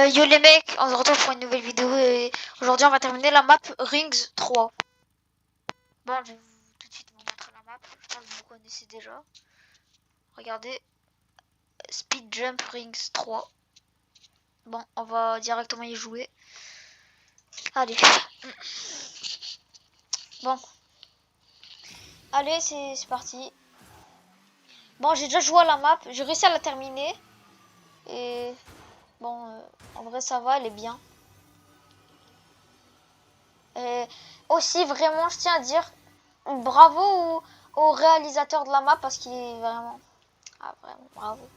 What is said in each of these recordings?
Yo les mecs, on se retrouve pour une nouvelle vidéo et aujourd'hui on va terminer la map Rings 3. Bon, je vais tout de suite vous montrer la map, je pense que vous connaissez déjà. Regardez, Speed Jump Rings 3. Bon, on va directement y jouer. Allez. Bon. Allez, c'est parti. Bon, j'ai déjà joué à la map, j'ai réussi à la terminer. Et bon, en vrai ça va, elle est bien. Et aussi, vraiment, je tiens à dire bravo au réalisateur de la map parce qu'il est vraiment... Ah, vraiment, bravo.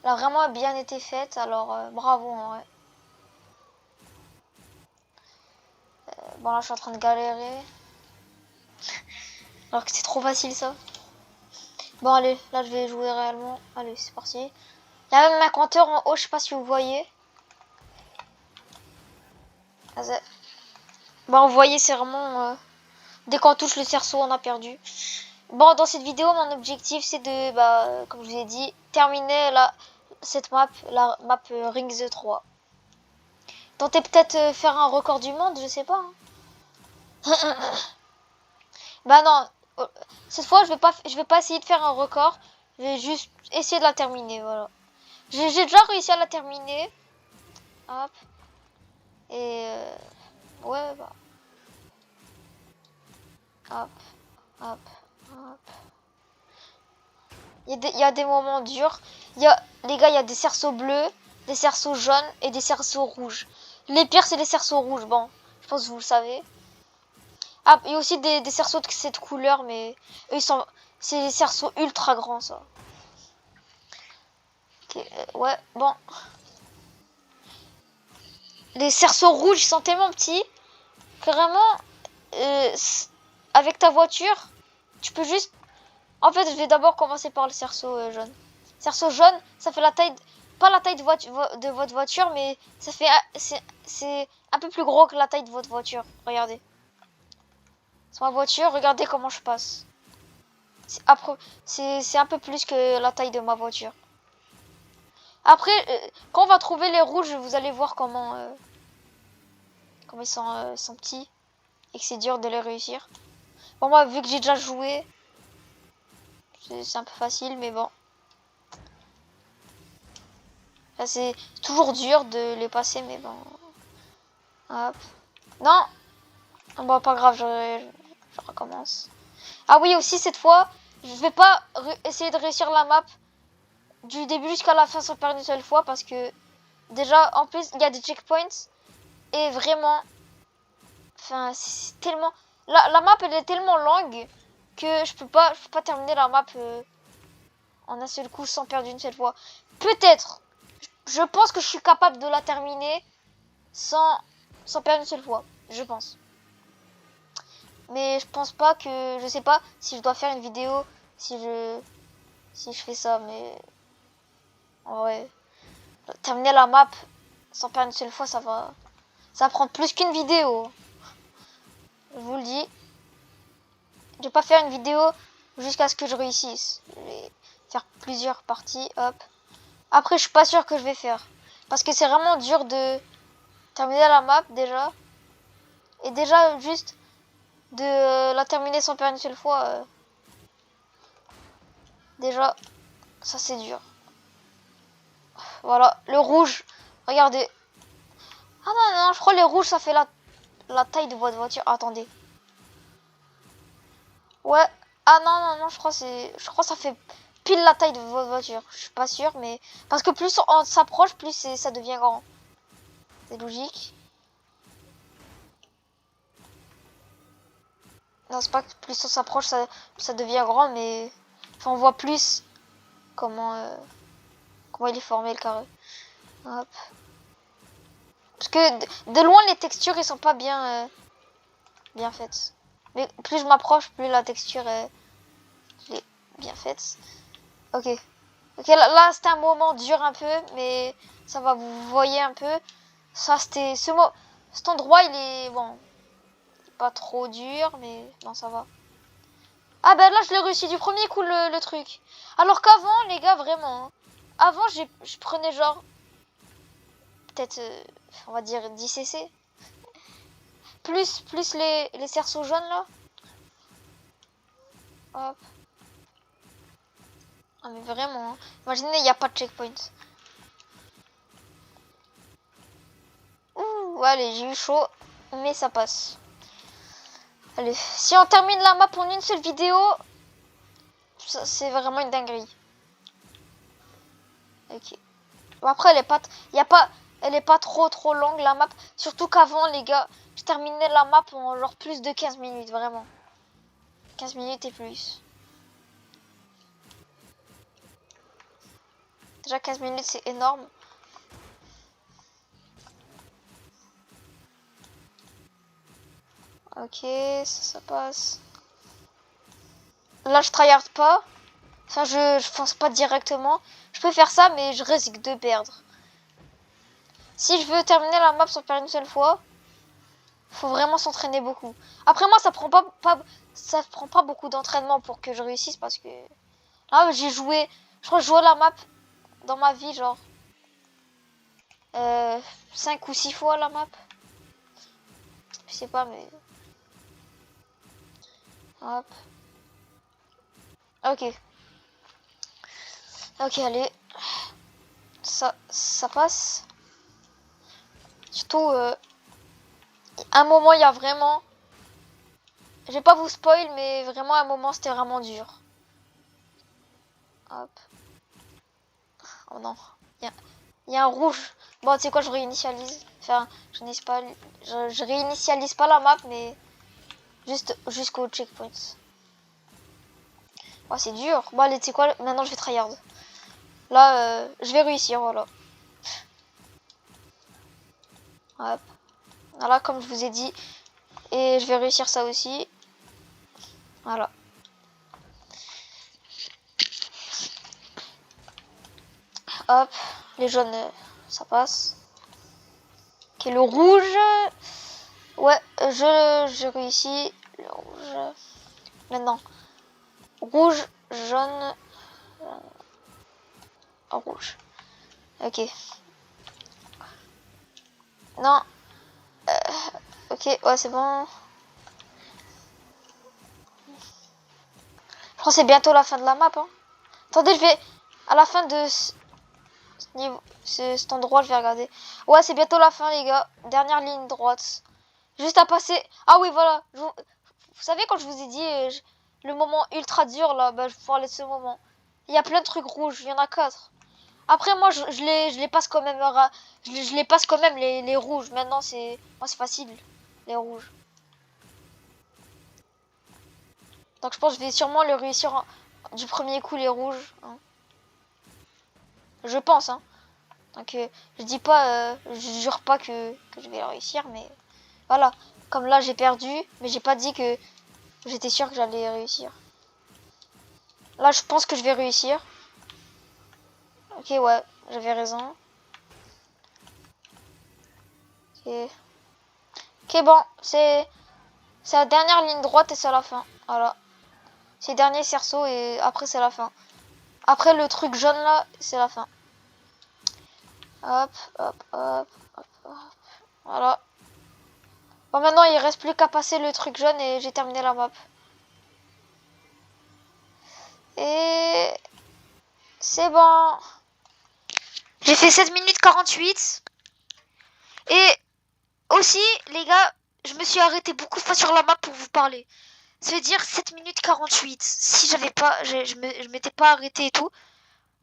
Elle a vraiment bien été faite, alors bravo en vrai. Bon, là, je suis en train de galérer. Alors que c'est trop facile, ça. Bon, allez, là, je vais jouer réellement. Allez, c'est parti. Il y a même un compteur en haut, je sais pas si vous voyez. Bon, vous voyez, c'est vraiment... dès qu'on touche le cerceau, on a perdu. Bon, dans cette vidéo, mon objectif, c'est de, comme je vous ai dit, terminer cette map, la map Rings 3. Tentez peut-être faire un record du monde, je sais pas. Hein. Bah non, cette fois, je vais pas essayer de faire un record. Je vais juste essayer de la terminer, voilà. J'ai déjà réussi à la terminer. Hop. Et ouais, bah. Hop, hop, hop. Il y a des moments durs. Les gars, il y a des cerceaux bleus, des cerceaux jaunes et des cerceaux rouges. Les pires, c'est les cerceaux rouges. Bon, je pense que vous le savez. Ah, il y a aussi des cerceaux de cette couleur, mais eux, c'est des cerceaux ultra grands, ça. Okay, ouais, bon. Les cerceaux rouges, ils sont tellement petits que vraiment, avec ta voiture, tu peux juste... En fait, je vais d'abord commencer par le cerceau jaune. Cerceau jaune, ça fait la taille... Pas la taille de votre voiture, mais ça fait... C'est un peu plus gros que la taille de votre voiture. Regardez. C'est ma voiture, regardez comment je passe. C'est un peu plus que la taille de ma voiture. Après, quand on va trouver les rouges, vous allez voir comment ils sont petits. Et que c'est dur de les réussir. Bon, moi, vu que j'ai déjà joué, c'est un peu facile, mais bon. Là, c'est toujours dur de les passer, mais bon. Hop. Non. Bon, pas grave, je recommence. Ah oui, aussi, cette fois, je vais pas essayer de réussir la map du début jusqu'à la fin sans perdre une seule fois, parce que déjà, en plus, il y a des checkpoints. Et vraiment, enfin, c'est tellement... La map, elle est tellement longue que je peux pas terminer la map en un seul coup sans perdre une seule fois. Peut-être. Je pense que je suis capable de la terminer sans perdre une seule fois. Je pense. Mais je pense pas que... Je sais pas si je dois faire une vidéo si je fais ça, mais... Ouais. Terminer la map sans perdre une seule fois, ça va prendre plus qu'une vidéo. Je vous le dis. Je vais pas faire une vidéo jusqu'à ce que je réussisse. Je vais faire plusieurs parties, hop. Après, je suis pas sûr que je vais faire. Parce que c'est vraiment dur de terminer la map, déjà. Et déjà, juste de la terminer sans perdre une seule fois. Déjà, ça c'est dur. Voilà, le rouge. Regardez. Ah non, non, je crois que les rouges, ça fait la taille de votre voiture. Ah, attendez. Ouais. Ah non, non, non, je crois que ça fait pile la taille de votre voiture. Je suis pas sûr, mais... Parce que plus on s'approche, plus ça devient grand. C'est logique. Non, c'est pas que plus on s'approche, ça devient grand, mais... Enfin, on voit plus comment il est formé, le carré. Hop. Parce que de loin, les textures, ils sont pas bien faites. Mais plus je m'approche, plus la texture est bien faite. Ok. Ok, là c'était un moment dur un peu, mais ça va, vous voyez un peu. Ça, c'était... Cet endroit, il est... Bon, pas trop dur, mais bon, ça va. Ah bah là, je l'ai réussi du premier coup, le truc. Alors qu'avant, les gars, vraiment... Hein, avant, je prenais genre... peut-être, on va dire 10 cc. Plus les cerceaux jaunes là. Hop. Ah mais vraiment, hein. Imaginez, il n'y a pas de checkpoint. Ouh, allez, j'ai eu chaud, mais ça passe. Allez, si on termine la map en une seule vidéo, c'est vraiment une dinguerie. Ok. Bon, après, elle est pas trop longue la map. Surtout qu'avant, les gars, je terminais la map en genre plus de 15 minutes, vraiment. 15 minutes et plus. Déjà 15 minutes, c'est énorme. Ok, ça passe. Là, je tryhard pas. Enfin, je fonce pas directement. Je peux faire ça, mais je risque de perdre. Si je veux terminer la map sans perdre une seule fois, faut vraiment s'entraîner beaucoup. Après moi, ça prend pas beaucoup d'entraînement pour que je réussisse parce que là, j'ai joué, je crois que je jouais la map dans ma vie genre 5 ou 6 fois la map. Je sais pas mais hop. OK. OK, allez. Ça passe. Surtout un moment, il y a vraiment, je vais pas vous spoil mais vraiment un moment c'était vraiment dur. Hop. Oh non. Il y a un rouge. Bon, tu sais quoi, je réinitialise. Enfin, je réinitialise pas la map, mais juste jusqu'au checkpoint. Oh, c'est dur. Bon, allez, tu sais quoi, maintenant je vais tryhard. Là, je vais réussir, voilà. Hop. Voilà, comme je vous ai dit. Et je vais réussir ça aussi. Voilà. Hop. Les jaunes, ça passe. Ok, le rouge. Ouais, j'ai réussi. Le rouge. Maintenant. Rouge, jaune, rouge. Ok. Non. Ok, ouais, c'est bon. Je crois que c'est bientôt la fin de la map. Hein. Attendez, je vais... À la fin de cet endroit, je vais regarder. Ouais, c'est bientôt la fin, les gars. Dernière ligne droite. Juste à passer... Ah oui, voilà. Vous savez, quand je vous ai dit le moment ultra dur, là, bah, je vais parler de ce moment. Il y a plein de trucs rouges. Il y en a 4. Après, moi, je les passe quand même. Je les passe quand même, les rouges. Maintenant, c'est facile. Les rouges. Donc, je pense que je vais sûrement le réussir du premier coup, les rouges. Hein. Je pense, hein. Donc, je dis pas, je jure pas que je vais réussir, mais voilà. Comme là, j'ai perdu, mais j'ai pas dit que j'étais sûr que j'allais réussir. Là, je pense que je vais réussir. Ok, ouais, j'avais raison. Ok, ok, bon, c'est la dernière ligne droite et c'est la fin. Voilà. C'est le dernier cerceau et après, c'est la fin. Après, le truc jaune là, c'est la fin. Hop, hop, hop, hop, hop. Voilà. Bon, maintenant, il reste plus qu'à passer le truc jaune et j'ai terminé la map. Et c'est bon. J'ai fait 7 minutes 48. Et aussi, les gars, je me suis arrêté beaucoup de fois sur la map pour vous parler. Ça veut dire 7 minutes 48. Si j'avais pas, je m'étais pas arrêté et tout,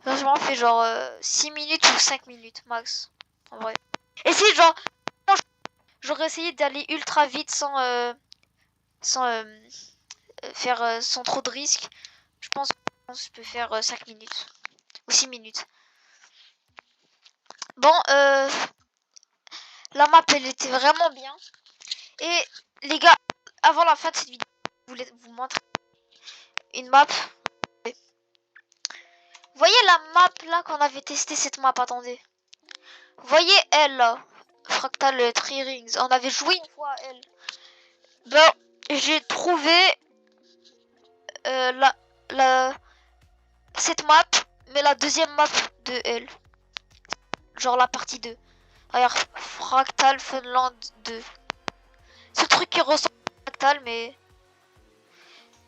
j'aurais fait genre 6 minutes ou 5 minutes max. En vrai. Et si genre, j'aurais essayé d'aller ultra vite sans faire sans trop de risques. Je pense que je peux faire 5 minutes ou 6 minutes. Bon, la map elle était vraiment bien. Et les gars, avant la fin de cette vidéo, je voulais vous montrer une map. Vous voyez la map là qu'on avait testé cette map, attendez. Vous voyez elle là, Fractal Tree Rings, on avait joué une fois à elle. Ben, j'ai trouvé cette map, mais la deuxième map de elle. Genre la partie 2. Regarde, Fractal Funland 2. Ce truc qui ressemble à Fractal, mais...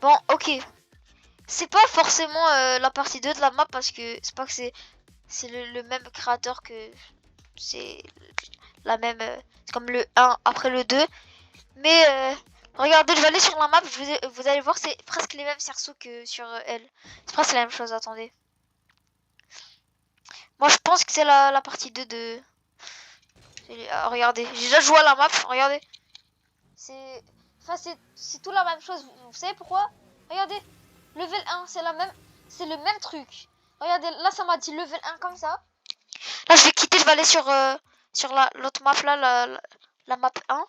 Bon, ok. C'est pas forcément la partie 2 de la map parce que c'est pas que c'est le même créateur que... C'est la même... c'est comme le 1 après le 2. Mais regardez, je vais aller sur la map, vous allez voir, c'est presque les mêmes cerceaux que sur elle. C'est presque la même chose, attendez. Moi, je pense que c'est la partie 2 de... regardez, j'ai déjà joué à la map, regardez. C'est... Enfin, c'est tout la même chose, vous savez pourquoi? Regardez, level 1, c'est la même... C'est le même truc. Regardez, là, ça m'a dit level 1 comme ça. Là, je vais quitter, je vais aller sur l'autre map, là, la map 1.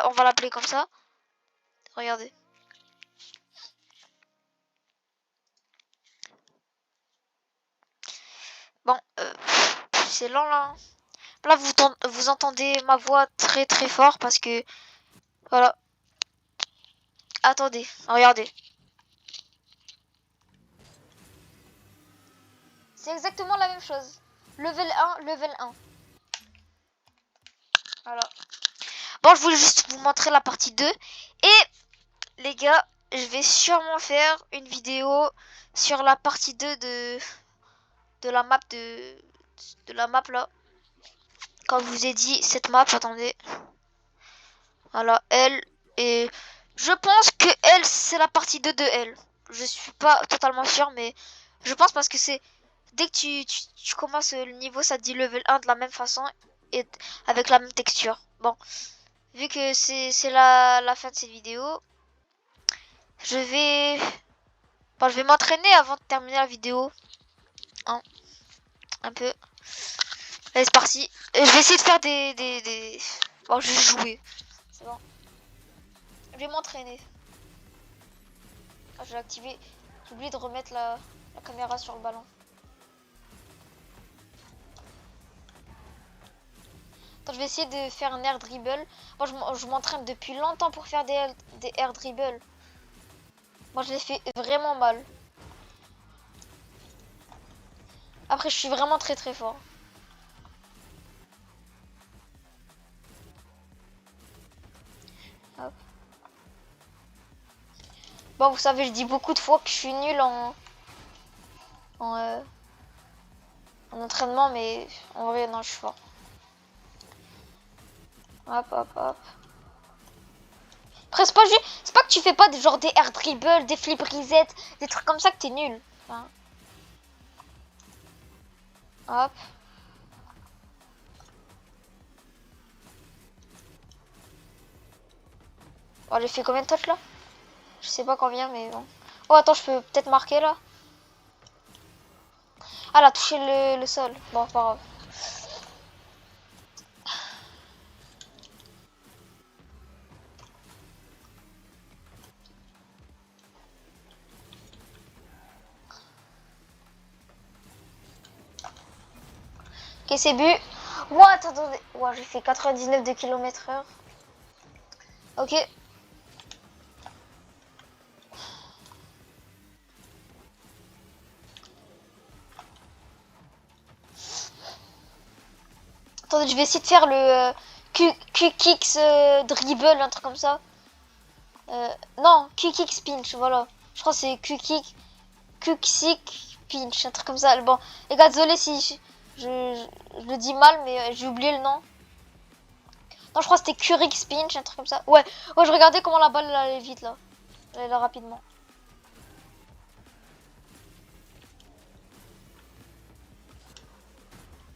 On va l'appeler comme ça. Regardez. Bon, c'est lent là. Là, vous entendez ma voix très très fort parce que... Voilà. Attendez, regardez. C'est exactement la même chose. Level 1, level 1. Voilà. Bon, je voulais juste vous montrer la partie 2. Et les gars, je vais sûrement faire une vidéo sur la partie 2 de la map de la map là. Comme je vous ai dit, cette map, attendez. Voilà, elle. Et je pense que elle, c'est la partie 2 de elle. Je suis pas totalement sûr, mais je pense parce que c'est... Dès que tu commences le niveau, ça te dit level 1 de la même façon et avec la même texture. Bon, vu que c'est la fin de cette vidéo, je vais... Bon, je vais m'entraîner avant de terminer la vidéo. Hein, un peu. Allez, c'est parti. Je vais essayer de faire des... Bon, je vais jouer. C'est bon. Je vais m'entraîner. Ah, je vais activer. J'ai oublié de remettre la caméra sur le ballon. Attends, je vais essayer de faire un air dribble. Moi, je m'entraîne depuis longtemps pour faire des air dribble. Moi, je les fais vraiment mal. Après, je suis vraiment très très fort. Hop. Bon, vous savez, je dis beaucoup de fois que je suis nulle en entraînement, mais en vrai, non, je suis fort. Hop, hop, hop. Après, c'est pas que tu fais pas genre des air dribble, des flip reset, des trucs comme ça que t'es nul. Enfin, hop. Oh, j'ai fait combien de touches là? Je sais pas combien, mais bon. Oh, attends, je peux peut-être marquer là. Ah, elle a touché le sol. Bon, pas grave. Ok, c'est but. What? Attendez. Ouais, j'ai fait 99 de km/h. Ok. Attendez, je vais essayer de faire le Q-Kicks dribble, un truc comme ça. Non, Q-Kicks pinch, voilà. Je crois que c'est Q-Kick pinch, un truc comme ça. Bon, les gars, désolé si je le dis mal, mais j'ai oublié le nom. Non, je crois que c'était Q-Rix pinch, un truc comme ça. Ouais, ouais, je regardais comment la balle elle allait vite là. Elle allait rapidement.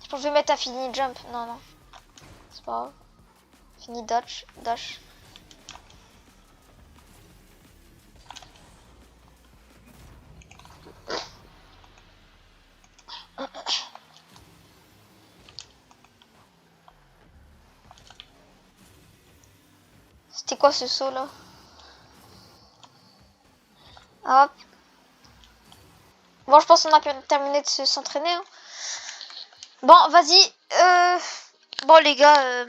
Je pense que je vais mettre à fini jump. Non, non. C'est pas grave. Fini dash. C'était quoi ce saut là? Hop. Bon, je pense qu'on a terminé de s'entraîner. Hein. Bon, vas-y. Bon, les gars,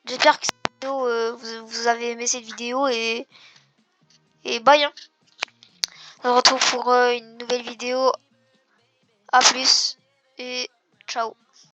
j'espère que cette vidéo, vous avez aimé cette vidéo et bye. Hein. On se retrouve pour une nouvelle vidéo. A plus et ciao.